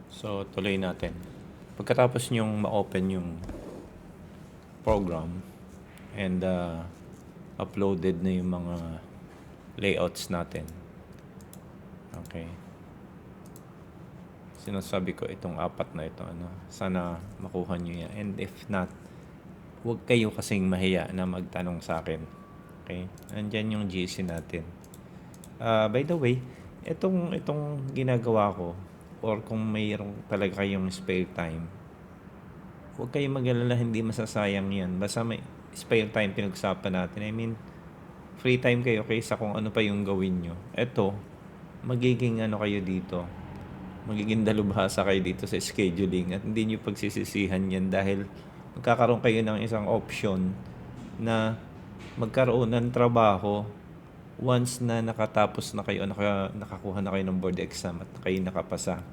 So, tuloy natin. Pagkatapos nyong ma-open yung program and uploaded na yung mga layouts natin. Okay. Sinasabi ko itong apat na ito, sana makuha nyo yan. And if not, huwag kayo kasing mahiya na magtanong sa akin. Okay? Andyan yung GC natin. By the way, itong ginagawa ko, or kung mayroong talaga kayong spare time, huwag kayong mag-alala, hindi masasayang yan. Basta may spare time pinag-usapan natin. I mean, free time kayo kaysa kung ano pa yung gawin nyo. Ito, magiging kayo dito. Magiging dalubhasa kayo dito sa scheduling at hindi nyo pagsisisihan yan dahil magkakaroon kayo ng isang option na magkaroon ng trabaho once na nakatapos na kayo, nakakuha na kayo ng board exam at kayo nakapasa.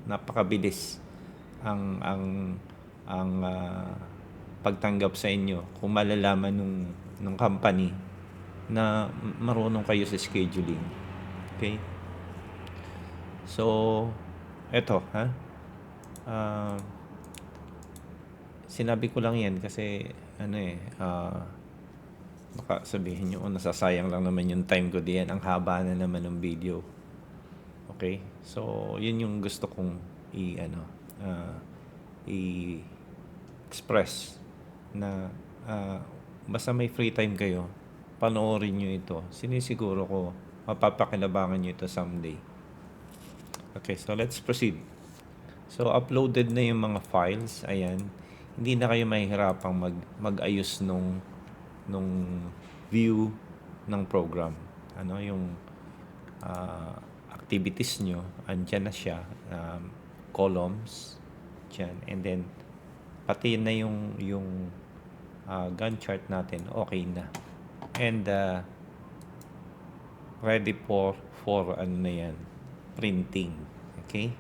Napakabilis ang pagtanggap sa inyo kung malalaman nung company na marunong kayo sa scheduling. Okay? So, eto, sinabi ko lang yan kasi baka sabihin nyo, nasasayang lang naman yung time ko diyan. Ang haba na naman ng video. Okay? So, yun yung gusto kong i-express na basta may free time kayo, panoorin nyo ito. Sinisiguro ko, mapapakinabangan nyo ito someday. Okay, so let's proceed. So, uploaded na yung mga files. Ayan. Hindi na kayo mahihirapang mag-ayos nung view ng program. Yung activities nyo, andyan na siya. Columns, dyan. And then, pati na yung Gantt chart natin, okay na. And, ready for na yan, printing. Okay?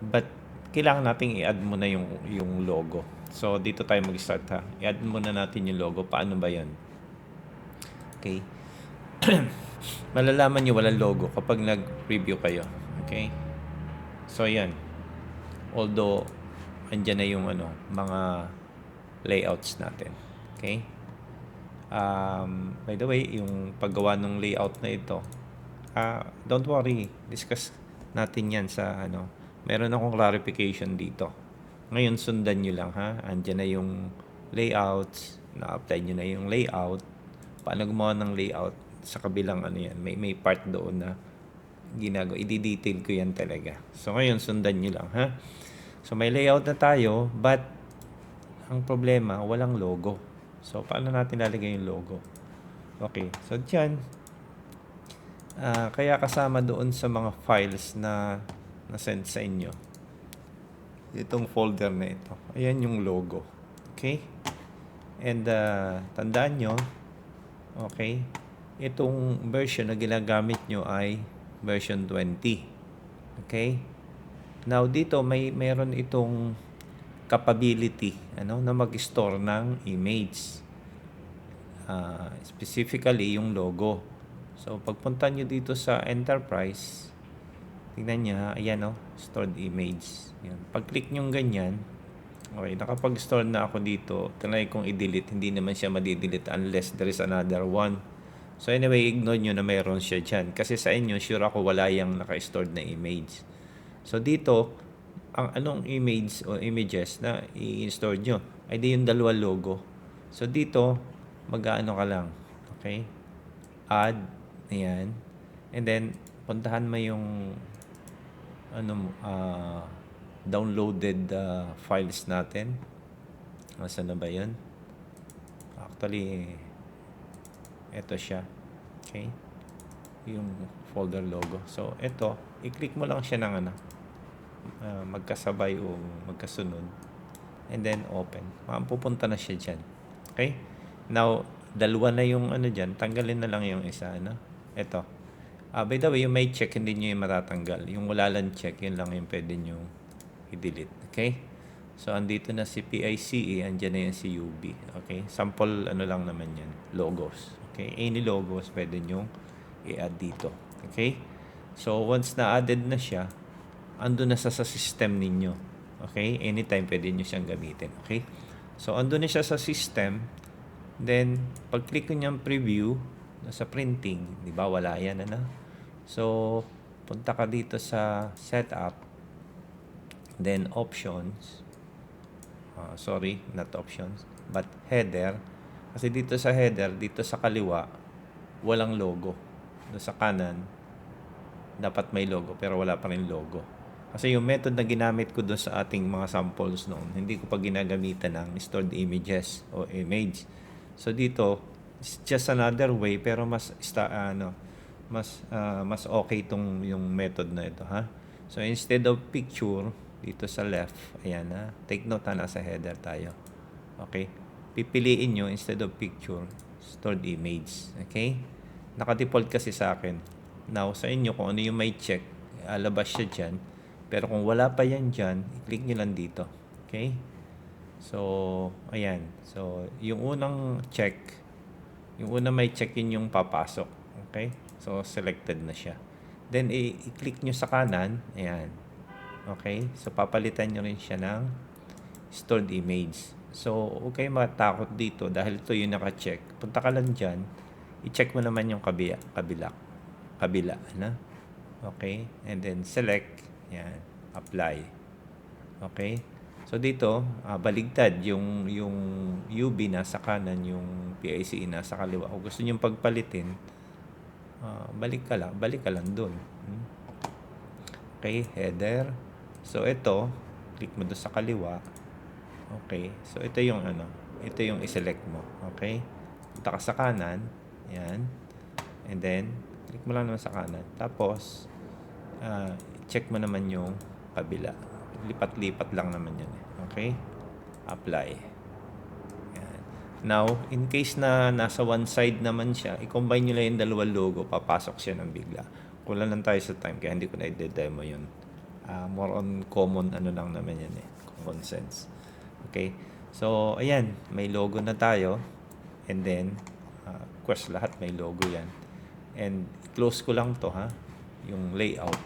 But, kailangan nating i-add muna yung logo. So, dito tayo mag-start ha. I-add muna natin yung logo. Paano ba yan? Okay. Malalaman nyo walang logo kapag nag-preview kayo. Okay. So, yan. Although, andyan na yung mga layouts natin. Okay. By the way, yung paggawa ng layout na ito, don't worry. Discuss natin yan sa meron akong clarification dito. Ngayon, sundan nyo lang ha. Andyan na yung layouts. Na-apply nyo na yung layout. Paano gumawa ng layout? Sa kabilang yan. May part doon na ginagawa. I-detail ko yan talaga. So, ngayon, sundan nyo lang ha. So, may layout na tayo. But, ang problema, walang logo. So, paano natin lalagay yung logo? Okay. So, dyan. Kaya kasama doon sa mga files na send sa inyo. Itong folder na ito. Ayan yung logo. Okay? And tandaan nyo, okay, itong version na ginagamit nyo ay version 20. Okay? Now, dito mayroon itong capability na mag-store ng image. Specifically, yung logo. So, pagpunta nyo dito sa Enterprise, tingnan nyo, ayan stored image. Yan. Pag-click nyo ganyan, okay, nakapag-store na ako dito. Try kong i-delete. Hindi naman siya madi-delete unless there is another one. So anyway, ignore nyo na mayroon siya dyan. Kasi sa inyo, sure ako wala yung naka-stored na image. So dito, ang anong image o images na i-install nyo ay di yung dalawa logo. So dito, mag-ano ka lang. Okay? Add. Ayan. And then, puntahan mo yung downloaded files natin. Nasaan na ba yun? Actually, ito siya. Okay? Yung folder logo. So, ito, i-click mo lang siya ng magkasabay o magkasunod. And then, open. Pupunta na siya dyan. Okay? Now, dalawa na yung dyan. Tanggalin na lang yung isa. Ito. By the way, yung may check, hindi nyo yung matatanggal. Yung wala lang check, yun lang yung pwede nyo i-delete. Okay? So, andito na si PICE, andyan na yan si UB. Okay? Sample, lang naman yan. Logos. Okay? Any logos, pwede nyo i-add dito. Okay? So, once na-added na siya, andun na sa system ninyo. Okay? Anytime pwede nyo siyang gamitin. Okay? So, andun na siya sa system. Then, pag-click ko niyang preview, nasa printing, di ba? Wala yan, ano? So, punta ka dito sa setup. Then, options. Sorry, not options. But header. Kasi dito sa header, dito sa kaliwa, walang logo. Doon sa kanan, dapat may logo, pero wala pa rin logo. Kasi yung method na ginamit ko doon sa ating mga samples noon, hindi ko pa ginagamitan ng stored images o image. So dito, it's just another way, pero mas okay itong yung method na ito, ha? So instead of picture, dito sa left, ayan na, take note na nasa header tayo. Okay? Pipiliin nyo instead of picture, stored image. Okay? Naka-default kasi sa akin. Now, sa inyo, kung ano yung may check, alabas siya dyan. Pero kung wala pa yan dyan, i-click nyo lang dito. Okay? So, ayan. So, yung unang check, yung unang may check yun yung papasok. Okay? So, selected na siya. Then, i-click nyo sa kanan. Ayan. Okay? So, papalitan nyo rin siya ng stored image. So, huwag kayo matakot dito dahil ito yung naka-check. Punta ka lang dyan. I-check mo naman yung kabila. Na? Okay? And then, select. Yan. Apply. Okay? So, dito, baligtad. Yung UV nasa kanan, yung PICE nasa kaliwa. Kung gusto nyo pagpalitin, balik ka lang dun. Okay? Header. So, ito, click mo doon sa kaliwa. Okay? So, ito yung i-select mo. Okay? Punta ka sa kanan. Yan. And then, click mo lang naman sa kanan. Tapos, check mo naman yung kabila. Lipat-lipat lang naman yan. Okay? Apply. Yan. Now, in case na nasa one side naman siya, i-combine nyo lang yung dalawang logo, papasok siya ng bigla. Kulang lang tayo sa time, kaya hindi ko na i-demo yun. More on common lang naman yan common sense. Okay? So, ayan, may logo na tayo. And then, of course, lahat may logo yan. And close ko lang to, ha? Yung layout.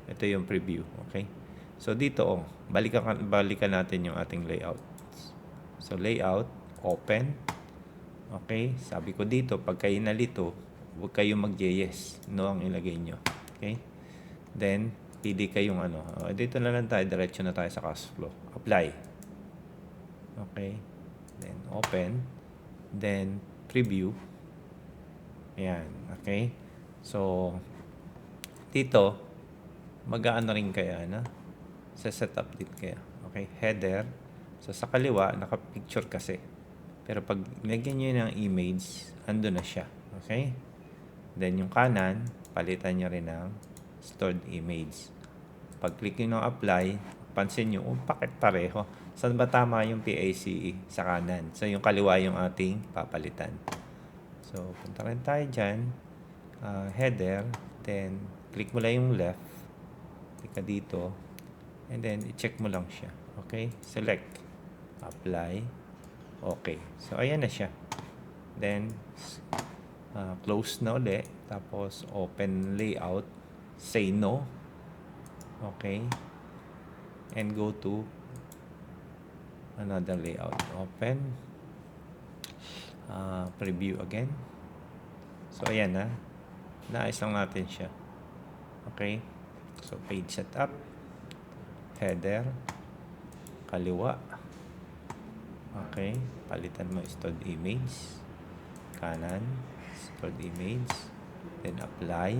Ito yung preview. Okay? So, dito, balikan natin yung ating layout. So, layout, open. Okay? Sabi ko dito, pag kayo nalito, huwag kayong mag-JS. No ang ilagay nyo. Okay? Then, pili kayong dito na lang tayo, diretso na tayo sa cash flow. Apply. Okay? Then, open. Then, preview. Ayan. Okay? So, dito, mag-aano rin kaya sa setup din kaya. Okay? Header. So, sa kaliwa, naka-picture kasi. Pero pag lagyan nyo ng image, ando na siya. Okay? Then, yung kanan, palitan nyo rin ng stored image. Pag-click nyo ng apply, pansin nyo, bakit pareho? Saan ba tama yung PICE? Sa kanan. So, yung kaliwa yung ating papalitan. So, punta rin tayo dyan. Header. Then, click mo lang yung left. Click ka dito. And then, i-check mo lang siya. Okay? Select. Apply. Okay. So, ayan na siya. Then, close na ulit. Tapos, open layout. Say no. Okay. And go to another layout. Open. Preview again. So, ayan na. Naayos lang natin siya. Okay. So, page setup. Header. Kaliwa. Okay. Palitan mo stored image. Kanan. Stored image. Then, apply.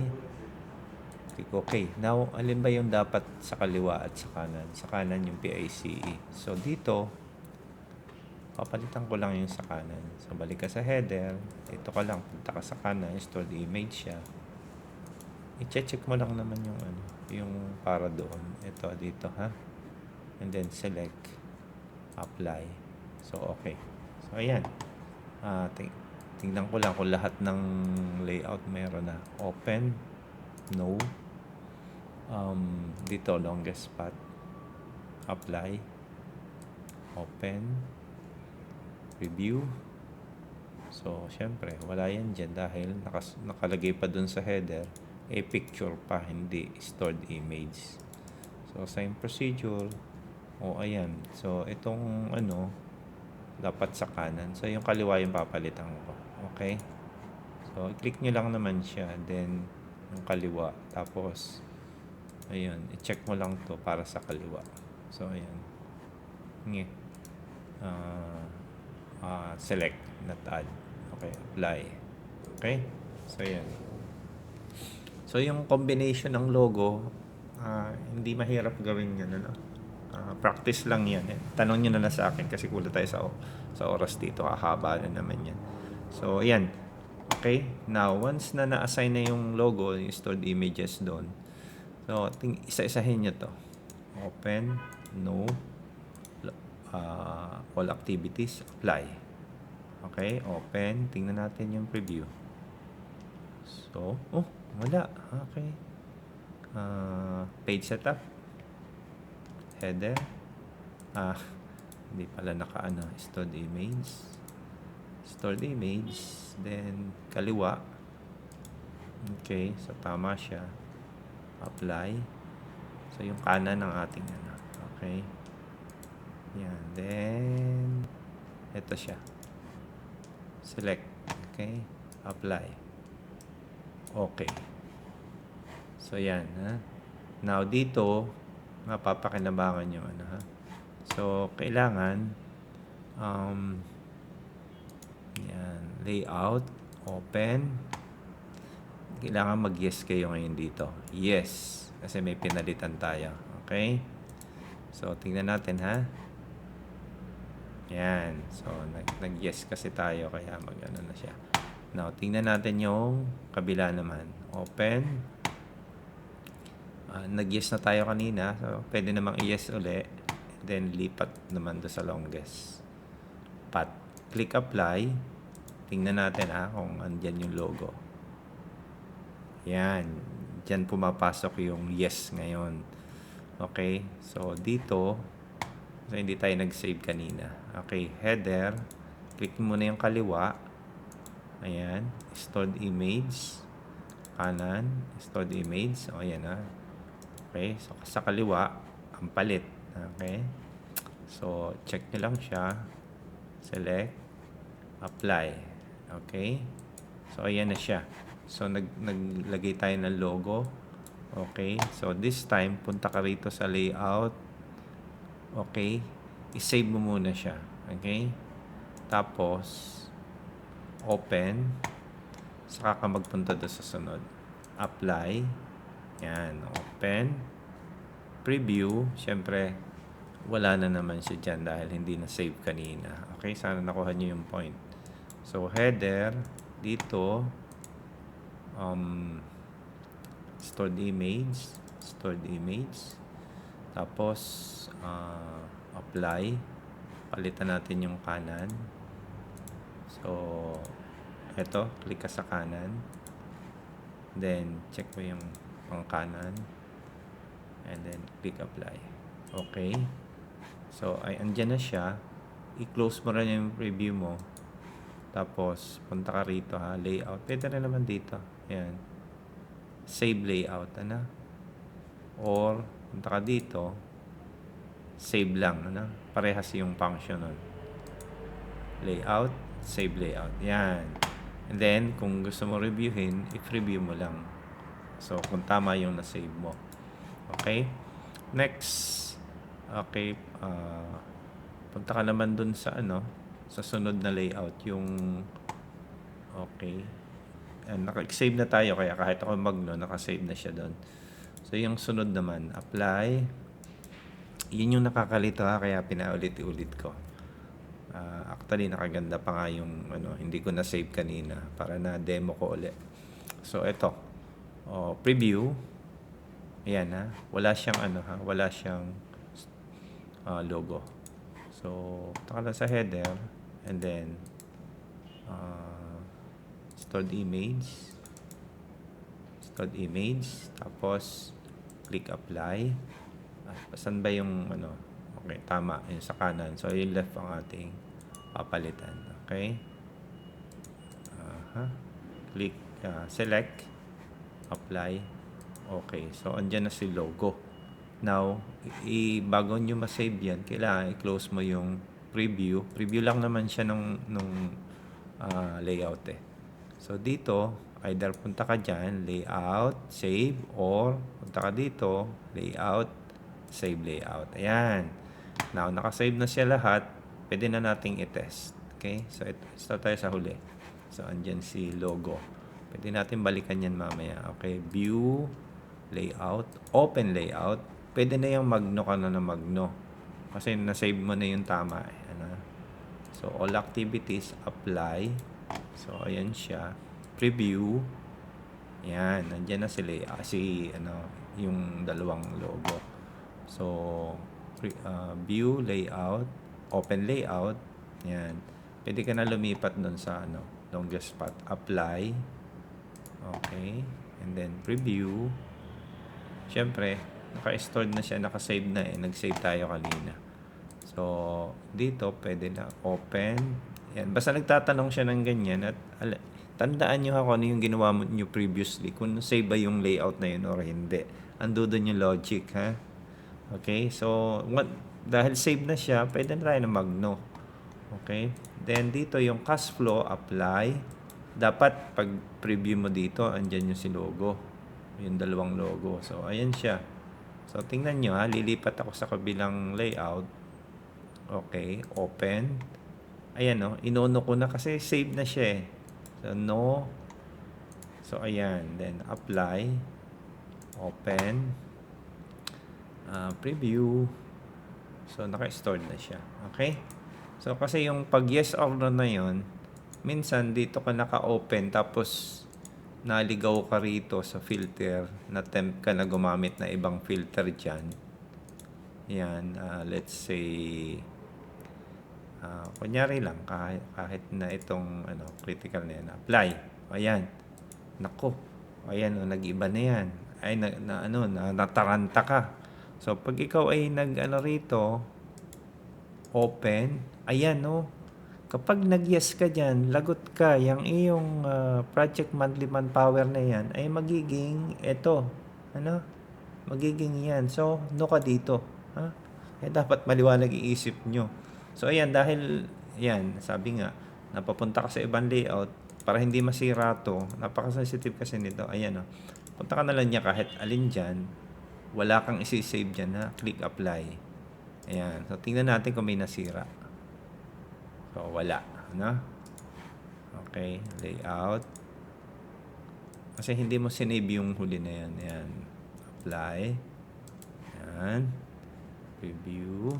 Click OK. Now, alin ba yung dapat sa kaliwa at sa kanan? Sa kanan yung PICE. So, dito, papalitan ko lang yung sa kanan. So, balik ka sa header. Ito ka lang. Punta ka sa kanan. Stored image siya. I-check mo lang naman yung para doon. Ito, dito, ha? And then, select. Apply. So, okay. So, ayan. Tingnan ko lang kung lahat ng layout meron na. Open. No. Dito, longest path. Apply. Open. Review. So, syempre, wala yan dyan dahil nakalagay pa dun sa header, picture pa, hindi stored image. So, same procedure. O, ayan. So, itong ano, dapat sa kanan. So, yung kaliwa yung papalitan ko. Okay? So, i-click nyo lang naman siya. Then, yung kaliwa. Tapos, ayun. I-check mo lang to para sa kaliwa. So, ayan. Nge. Select, not add. Okay, apply. Okay? So, ayan. So, yung combination ng logo, hindi mahirap gawin yan, ano? Practice lang yan. Tanong nyo na lang sa akin kasi kulang tayo sa oras dito. Hahaba na naman yan. So, ayan. Okay? Now, once na na-assign na yung logo, yung stored images doon, so, isa-isahin nyo to. Open, no, all activities, apply. Okay? Open. Tingnan natin yung preview. So, wala. Okay. Page setup. Header. Hindi pala stored image. Stored image. Then, kaliwa. Okay. So, tama siya. Apply. So, yung kanan ng ating Okay. Yan. Then, ito siya. Select. Okay. Apply. Okay. So, yan. Now, dito, mapapakinabangan yung So, kailangan yan, layout, open. Kailangan mag-yes kayo ngayon dito. Yes. Kasi may pinalitan tayo. Okay? So, tingnan natin Yan. So, nag-yes kasi tayo kaya na siya. Now, tingnan natin yung kabila naman. Open. Nag-yes na tayo kanina. So, pwede namang i-yes uli. Then, lipat naman do sa longest path. Click apply. Tingnan natin kung andyan yung logo. Yan. Diyan pumapasok yung yes ngayon. Okay. So, dito, so, hindi tayo nag-save kanina. Okay. Header. Click mo na yung kaliwa. Ayan. Stored image. Kanan. Stored image. O, ayan Okay. So, sa kaliwa, ang palit. Okay. So, check nyo lang siya. Select. Apply. Okay. So, ayan na siya. So, naglagay tayo ng logo. Okay. So, this time, punta ka rito sa layout. Okay. I-save mo muna siya. Okay. Tapos, open. Saka ka magpunta doon sa sunod. Apply. Yan. Open. Preview. Siyempre, wala na naman siya dyan dahil hindi na-save kanina. Okay. Sana nakuha niyo yung point. So, header. Dito. Stored image. Stored image. Tapos, apply. Palitan natin yung kanan. So, eto, click ka sa kanan. Then, check mo yung pang kanan. And then, click apply. Okay. So, andyan na siya. I-close mo rin yung preview mo. Tapos, punta ka rito layout. Pwede na naman dito. Ayan. Save layout. Or, punta ka dito. Save lang. Parehas yung function nun. Layout. Save layout. Yan. And then, kung gusto mo reviewin, i-preview mo lang. So, kung tama yung na-save mo. Okay? Next. Okay. Punta ka naman dun sa sa sunod na layout. Yung okay. Naka-save na tayo. Kaya kahit ako naka-save na siya dun. So, yung sunod naman. Apply. Yun yung nakakalito kaya pinaulit-ulit ko. Actually, nakaganda pa nga yung hindi ko na-save kanina para na demo ko ulit. So, ito. Preview. Ayan Wala siyang wala siyang logo. So, taka lang sa header and then stored image. Stored image. Tapos, click apply. Saan ba yung Okay, tama. Yung sa kanan. So, yung left ang ating papalitan. Okay? Click, select, apply. Okay. So, andyan na si logo. Now, bago nyo ma-save yan, kailangan i-close mo yung preview. Preview lang naman siya nung layout eh. So, dito, either punta ka dyan, layout, save, or punta ka dito, layout, save layout. Ayan. Now, nakasave na siya lahat. Pwede na nating i-test. Okay? So, start tayo sa huli. So, andyan si logo. Pwede natin balikan yan mamaya. Okay? View, layout, open layout. Pwede na yung magno ka na magno. Kasi na-save mo na yung tama. Ano? So, all activities, apply. So, ayan siya. Preview. Ayan. Nandiyan na yung dalawang logo. So, view, layout, open layout. Ayan. Pwede ka na lumipat doon sa longest path. Apply. Okay. And then, preview. Siyempre, naka-stored na siya, naka-save na eh. Nag-save tayo kanina. So, dito, pwede na open. Yan. Basta nagtatanong siya ng ganyan at tandaan nyo kung ano yung ginawa nyo previously. Kung save ba yung layout na yun or hindi. Ando doon yung logic, ha? Okay? So, dahil save na siya, pwede na tayo na magno. Okay? Then, dito yung cash flow, apply. Dapat, pag preview mo dito, andyan yung si logo. Yung dalawang logo. So, ayan siya. So, tingnan nyo ha. Lilipat ako sa kabilang layout. Okay. Open. Ayan o. Inono ko na kasi save na siya eh. So, no. So, ayan. Then, apply. Open. Preview. So, naka-stored na siya. Okay. So, kasi yung pag yes or no na yun, minsan dito ka naka-open tapos naligaw ka rito sa filter, na-tempt ka na gumamit na ibang filter dyan. Yan, let's say, kunyari lang, kahit na itong critical na yan, apply. Ayan, nako, ayan, nag-iba na yan. Ay, nataranta ka. So, pag ikaw ay rito, open, ayan, kapag nag-yes ka dyan, lagot ka, yung iyong project monthly manpower na yan, ay magiging, magiging yan. So, no ka dito. Ha? Dapat maliwanag iisip nyo. So, ayan, dahil, yan, sabi nga, napapunta ka sa ibang layout, para hindi masira to, napaka-sensitive kasi nito, ayan, punta ka na lang niya kahit alin dyan, wala kang isi-save dyan, ha? Click apply. Ayan. So, tingnan natin kung may nasira. So, wala. Okay. Layout. Kasi hindi mo sinave yung huli na yan. Ayan. Apply. Ayan. Preview.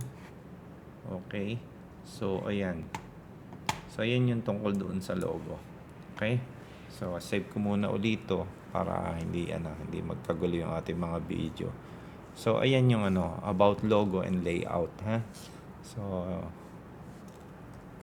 Okay. So, ayan. So, ayan yung tungkol doon sa logo. Okay. So, save ko muna ulit ito para hindi magkagulo yung ating mga video. So, ayan yung about logo and layout. Ha? So,